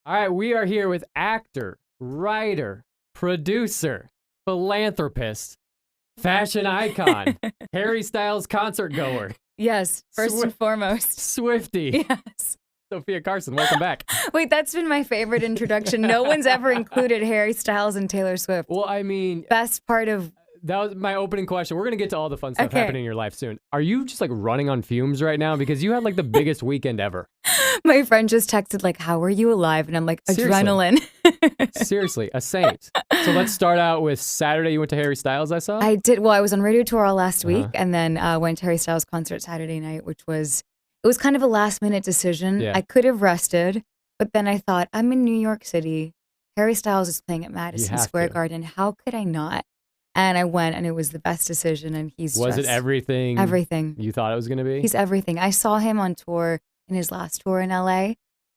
All right, we are here with actor, writer, producer, philanthropist, fashion icon, Harry Styles concert goer, Yes, first and foremost. Swiftie, Yes. Sofia Carson. Welcome back. Wait, that's been my favorite introduction. No one's ever included Harry Styles and Taylor Swift. Well, I mean, Best part of... that was my opening question. We're going to get to all the fun stuff happening in your life soon. Are you just like running on fumes right now? Because you had like the biggest weekend ever. My friend just texted like, how are you alive? And I'm like, adrenaline. Seriously, a saint. So let's start out with Saturday. You went to Harry Styles, I saw? I did. Well, I was on radio tour all last week and then went to Harry Styles concert Saturday night, which was, it was kind of a last minute decision. Yeah. I could have rested, but then I thought, I'm in New York City. Harry Styles is playing at Madison Square Garden. How could I not? And I went, and it was the best decision. And he's Was it everything? Everything you thought it was going to be? He's everything. I saw him on tour in his last tour in LA,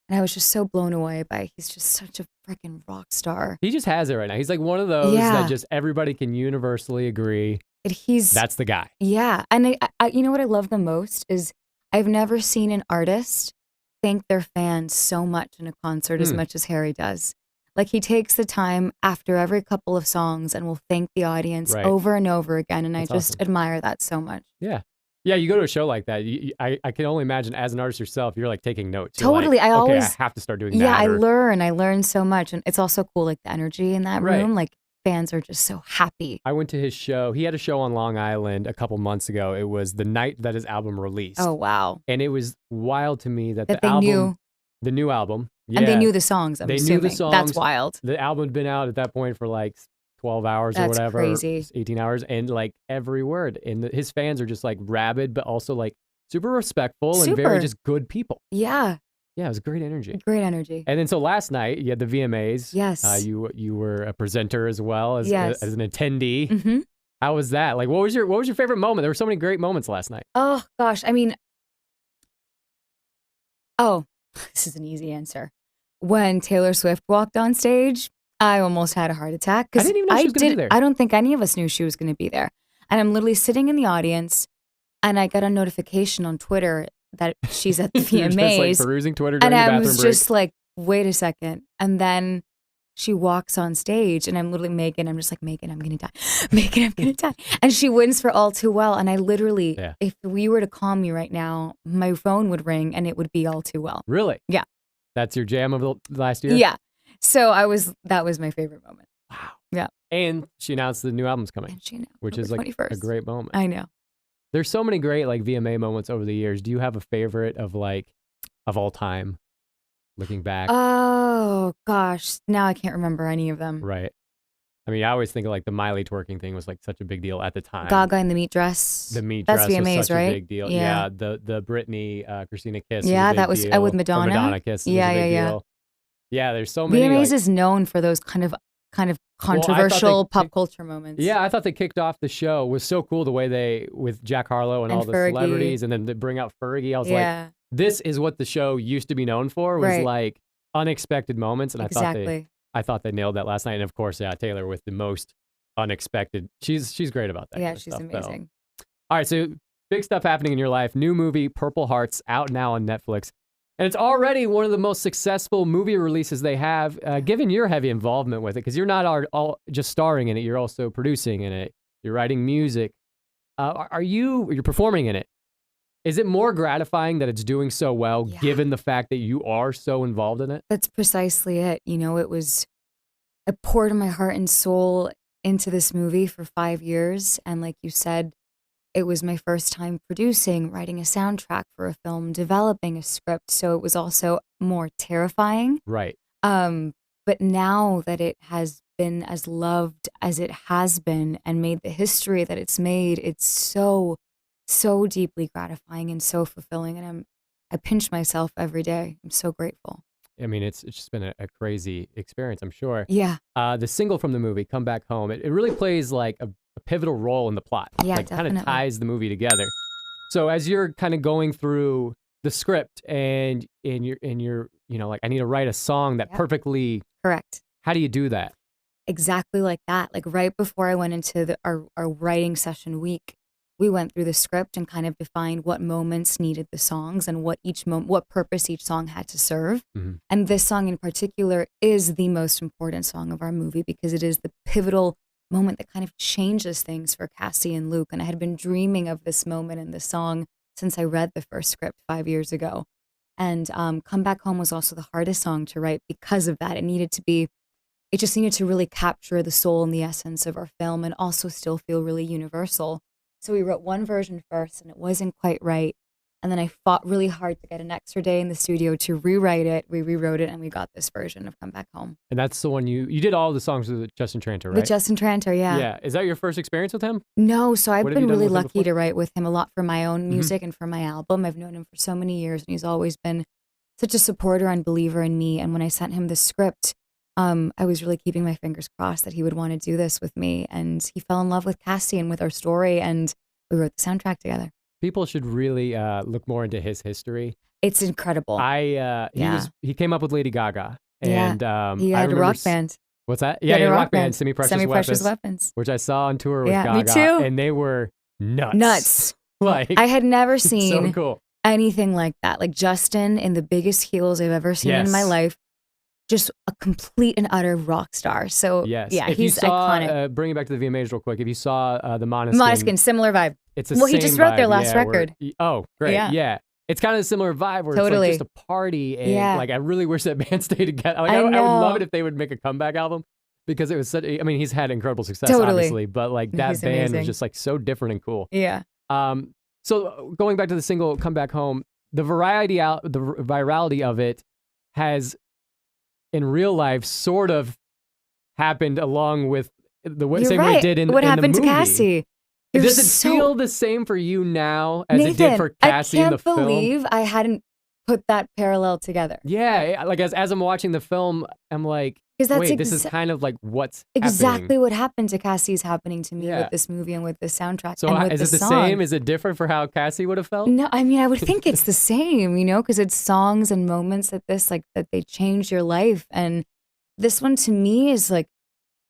and I was just so blown away by. He's just such a freaking rock star. He just has it right now. He's like one of those that just everybody can universally agree. That's the guy. Yeah, and I, you know what I love the most is I've never seen an artist thank their fans so much in a concert as much as Harry does. Like, he takes the time after every couple of songs and will thank the audience over and over again. And I just admire that so much. Yeah. Yeah, you go to a show like that. I can only imagine as an artist yourself, you're like taking notes. Totally. Like, I have to start doing that. Yeah, I learn so much. And it's also cool, like the energy in that room. Like, fans are just so happy. I went to his show. He had a show on Long Island a couple months ago. It was the night that his album released. Oh, wow. And it was wild to me that the new album. Yeah, and they knew the songs, I'm assuming. Knew the songs. That's wild. The album had been out at that point for like 12 hours or whatever. That's crazy. 18 hours. And like every word. And his fans are just like rabid, but also like super respectful and very just good people. Yeah. Yeah, it was great energy. Great energy. And then so last night, you had the VMAs. Yes. You were a presenter as well as an attendee. Mm-hmm. How was that? Like, what was your favorite moment? There were so many great moments last night. Oh, gosh. I mean, this is an easy answer. When Taylor Swift walked on stage, I almost had a heart attack. I didn't even know she was going to be there. I don't think any of us knew she was going to be there. And I'm literally sitting in the audience, and I got a notification on Twitter that she's at the VMAs. You're just like perusing Twitter during and the I bathroom was break. just like, wait a second. And then she walks on stage, and I'm literally Megan. I'm just like, Megan, I'm going to die. Megan, I'm going to die. And she wins for All Too Well. And I literally, if we were to call me right now, my phone would ring, and it would be All Too Well. Really? Yeah. That's your jam of the last year? Yeah. So that was my favorite moment. Wow. Yeah. And she announced the new album's coming. And she announced which is like 21st. a great moment. I know. There's so many great like VMA moments over the years. Do you have a favorite of all time? Looking back. Oh gosh. Now I can't remember any of them. Right. I mean, I always think of like the Miley twerking thing was like such a big deal at the time. Gaga in the meat dress. The meat That's dress VMAs, was such right? a big deal. Yeah. The Britney, Christina kiss. Yeah, was a big that was deal. with Madonna. Or Madonna kiss. Was a big deal. Yeah, there's so many. VMAs is known for those kind of controversial pop culture moments. Yeah, I thought they kicked off the show. It was so cool the way they, with Jack Harlow and all the Fergie. celebrities, and then they bring out Fergie. I was like, this is what the show used to be known for, was like unexpected moments. And I thought they nailed that last night. And of course, Taylor with the most unexpected. She's great about that. Yeah, kind of she's stuff, amazing. Though. All right, so big stuff happening in your life. New movie, Purple Hearts, out now on Netflix. And it's already one of the most successful movie releases they have, given your heavy involvement with it, because you're not all just starring in it, you're also producing in it, you're writing music. You're performing in it. Is it more gratifying that it's doing so well, given the fact that you are so involved in it? That's precisely it. You know, I poured my heart and soul into this movie for 5 years. And like you said, it was my first time producing, writing a soundtrack for a film, developing a script. So it was also more terrifying. Right. But now that it has been as loved as it has been and made the history that it's made, it's so deeply gratifying and so fulfilling. And I pinch myself every day. I'm so grateful. I mean, it's just been a crazy experience, I'm sure. Yeah. The single from the movie, Come Back Home, it really plays like a pivotal role in the plot. Yeah, like, definitely. Kind of ties the movie together. So as you're kind of going through the script and you're like, I need to write a song that perfectly. Correct. How do you do that? Exactly like that. Like right before I went into our writing session week, we went through the script and kind of defined what moments needed the songs and what purpose each song had to serve. Mhm. And this song in particular is the most important song of our movie because it is the pivotal moment that kind of changes things for Cassie and Luke. And I had been dreaming of this moment in the song since I read the first script 5 years ago. And Come Back Home was also the hardest song to write because of that. It just needed to really capture the soul and the essence of our film and also still feel really universal. So we wrote one version first and it wasn't quite right. And then I fought really hard to get an extra day in the studio to rewrite it. We rewrote it and we got this version of Come Back Home. And that's the one you did all the songs with Justin Tranter, right? With Justin Tranter, yeah. Yeah. Is that your first experience with him? No, so I've What have you been done really with him lucky before? to write with him a lot for my own Mhm. music and for my album. I've known him for so many years and he's always been such a supporter and believer in me. And when I sent him the script, I was really keeping my fingers crossed that he would want to do this with me. And he fell in love with Cassie and with our story, and we wrote the soundtrack together. People should really look more into his history. It's incredible. He came up with Lady Gaga, Yeah. and He I had a remember rock band. What's that? He Yeah, had he a had a rock band, Semi Precious Semi-Precious Weapons, Weapons. which I saw on tour with Yeah, me Gaga, too. and they were nuts. Nuts. Like I had never so seen cool. anything like that. Like Justin in the biggest heels I've ever seen in my Yes. life. Just a complete and utter rock star. So Yes. yeah, If he's you saw, iconic. bring it back to the VMAs real quick. If you saw the Måneskin, Måneskin, similar vibe. it's the Well, he same just wrote their vibe, last yeah, where- record. Oh, great. Yeah. Yeah. It's kind of a similar vibe where Totally. it's like just a party. And Yeah. like, I really wish that band stayed together. Like, I I would love know. it if they would make a comeback album because it was such I mean, he's had incredible success, Totally. obviously, but like that He's band was amazing. just like so different and cool. Yeah. So going back to the single "Come Back Home," the virality of it has, in real life, sort of happened along with the You're same way right. it did in what the happened to movie. Cassie? You're Does it so- feel the same for you now as Nathan, it did for Cassie in the I can't film? believe I hadn't put that parallel together. Yeah, like as I'm watching the film, I'm like, 'Cause that's wait, this is kind of like what's Exactly happening. what happened to Cassie is happening to me Yeah. with this movie and with this soundtrack So and with is the it the song. same? Is it different for how Cassie would have felt? No, I mean, I would think it's the same, because it's songs and moments that that they change your life. And this one to me is like,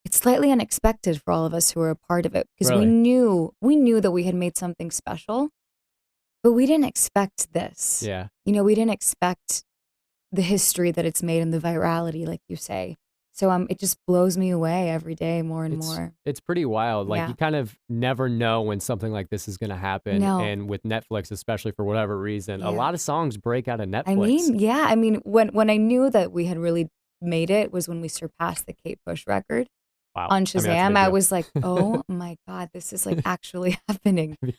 it's slightly unexpected for all of us who are a part of it because Really? we knew that we had made something special, but we didn't expect this. Yeah. We didn't expect the history that it's made and the virality, like you say. So it just blows me away every day more and more. It's pretty wild. Like Yeah. you kind of never know when something like this is going to happen. No. And with Netflix, especially for whatever reason, a Yeah. lot of songs break out of Netflix. I mean, when I knew that we had really made it was when we surpassed the Kate Bush record Wow. on I mean, that's a Shazam. big I deal. was like, oh my God, this is like actually happening. Like,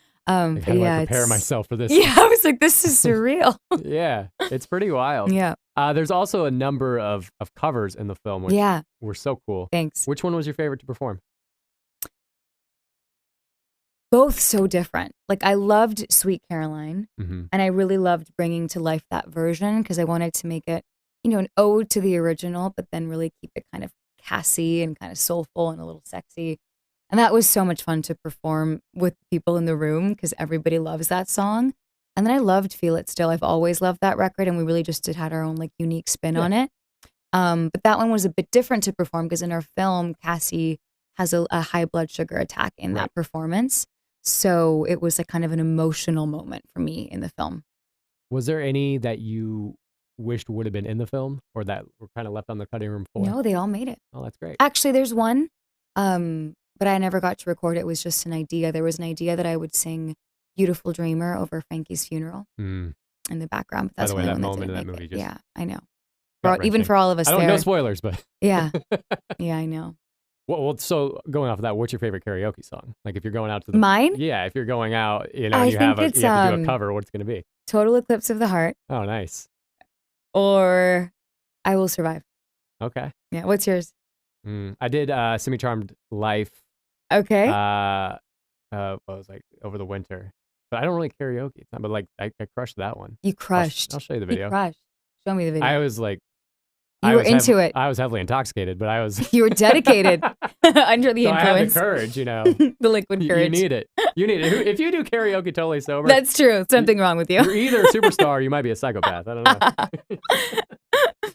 how do I prepare it's- myself for this? Yeah, I was like, this is surreal. Yeah, it's pretty wild. Yeah. There's also a number of covers in the film, which Yeah. were so cool. Thanks. Which one was your favorite to perform? Both so different. Like I loved Sweet Caroline, Mm-hmm. and I really loved bringing to life that version because I wanted to make it, an ode to the original, but then really keep it kind of Cassie and kind of soulful and a little sexy. And that was so much fun to perform with people in the room because everybody loves that song. And then I loved Feel It Still. I've always loved that record, and we really just had our own like unique spin on it. But that one was a bit different to perform because in our film, Cassie has a high blood sugar attack in that performance. So it was a kind of an emotional moment for me in the film. Was there any that you wished would have been in the film or that were kind of left on the cutting room floor? No, they all made it. Oh, that's great. Actually, there's one, but I never got to record it. It was just an idea. There was an idea that I would sing Beautiful Dreamer over Frankie's funeral in the background. But By that's the way, the that only one moment in didn't that make movie it. just Yeah, I know. gut-wrenching. Even for all of us I don't there. know spoilers, but Yeah. Yeah, I know. well, so going off of that, what's your favorite karaoke song? Like if you're going out to the Mine? Yeah, if you're going out, I you think have it's, you have to do a cover. What's it going to be? Total Eclipse of the Heart Oh, nice. or I Will Survive. Okay. Yeah. What's yours? I did Semi Charmed Life. Okay. What was like over the winter, but I don't really karaoke. But like I crushed that one. You crushed. I'll show you the You video. crushed. Show me the video. I was like, You were into it. I was heavily intoxicated, but I was. You were dedicated under the So I had influence. the courage, The liquid You courage. need it. You need it. If you do karaoke totally sober, That's true. Something wrong with you. you're either a superstar or you might be a psychopath. I don't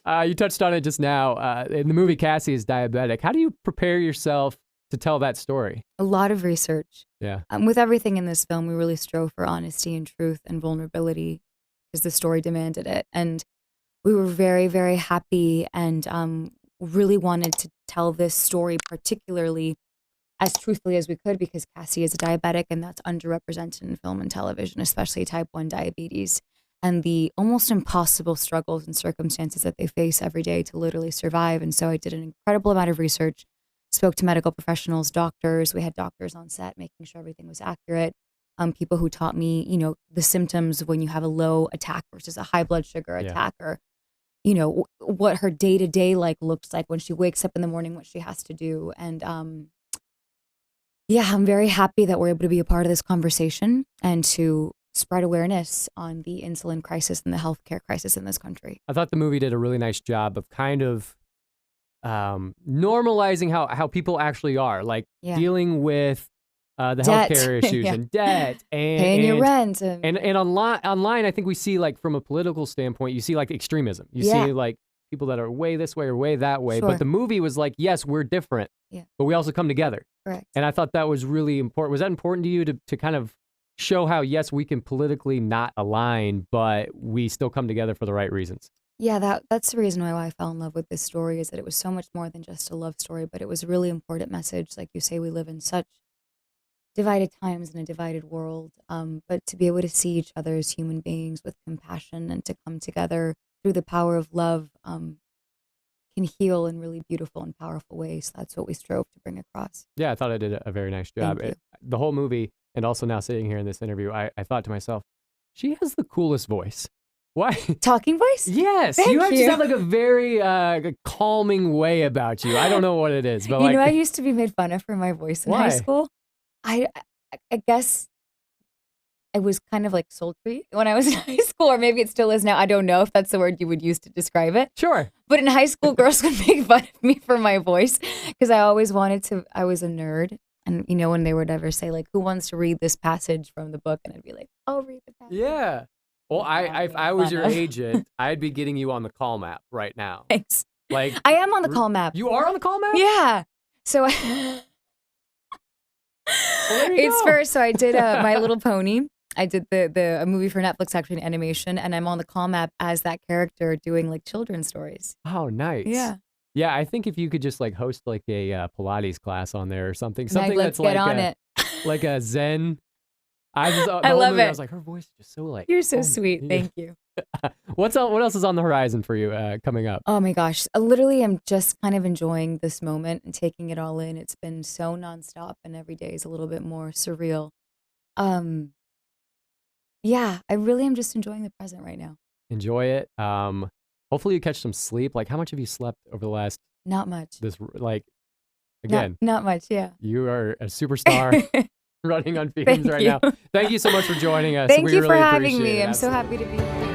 know. You touched on it just now. In the movie, Cassie is diabetic. How do you prepare yourself to tell that story? A lot of research. Yeah. With everything in this film, we really strove for honesty and truth and vulnerability because the story demanded it. And we were very, very happy and really wanted to tell this story particularly as truthfully as we could because Cassie is a diabetic and that's underrepresented in film and television, especially type 1 diabetes and the almost impossible struggles and circumstances that they face every day to literally survive. And so I did an incredible amount of research, spoke to medical professionals, doctors. We had doctors on set making sure everything was accurate. People who taught me, the symptoms when you have a low attack versus a high blood sugar attack or, what her day-to-day looks like when she wakes up in the morning, what she has to do. And I'm very happy that we're able to be a part of this conversation and to spread awareness on the insulin crisis and the healthcare crisis in this country. I thought the movie did a really nice job of kind of normalizing how people actually are, dealing with the Debt. healthcare issues and debt and paying your rent. And online, I think we see from a political standpoint, you see extremism. You see people that are way this way or way that way. Sure. But the movie was yes, we're different, but we also come together. Correct. And I thought that was really important. Was that important to you to kind of show how, yes, we can politically not align, but we still come together for the right reasons? Yeah, that's the reason why I fell in love with this story is that it was so much more than just a love story, but it was a really important message. Like you say, we live in such divided times in a divided world, but to be able to see each other as human beings with compassion and to come together through the power of love can heal in really beautiful and powerful ways. That's what we strove to bring across. Yeah, I thought I did a very nice job. Thank you. The whole movie, and also now sitting here in this interview, I thought to myself, she has the coolest voice. Why? Talking voice? Yes. Thank you just you. have a very calming way about you. I don't know what it is, but I used to be made fun of for my voice in high school. I guess I was kind of sultry when I was in high school, or maybe it still is now. I don't know if that's the word you would use to describe it. Sure. But in high school, girls would make fun of me for my voice because I always wanted to, I was a nerd. And, when they would ever say, who wants to read this passage from the book? And I'd be like, I'll read the passage. Yeah. Well, if I was your agent, I'd be getting you on the call map right now. Thanks. I am on the call map. You are on the call map? Yeah. So so I did My Little Pony. I did a movie for Netflix, actually, an animation, and I'm on the call map as that character doing children's stories. Oh, nice. Yeah. Yeah, I think if you could just host a Pilates class on there or something Let's that's get on it. Like a Zen. I love it. I was like, her voice is just so You're so sweet. Thank you. What else is on the horizon for you coming up? Oh my gosh. Literally, I'm just kind of enjoying this moment and taking it all in. It's been so nonstop and every day is a little bit more surreal. Yeah, I really am just enjoying the present right now. Enjoy it. Hopefully you catch some sleep. How much have you slept over the last? Not much. Again. Not much, yeah. You are a superstar running on fumes right now. Thank you so much for joining us. Thank We you really for having appreciate me. it. I'm so happy to be here.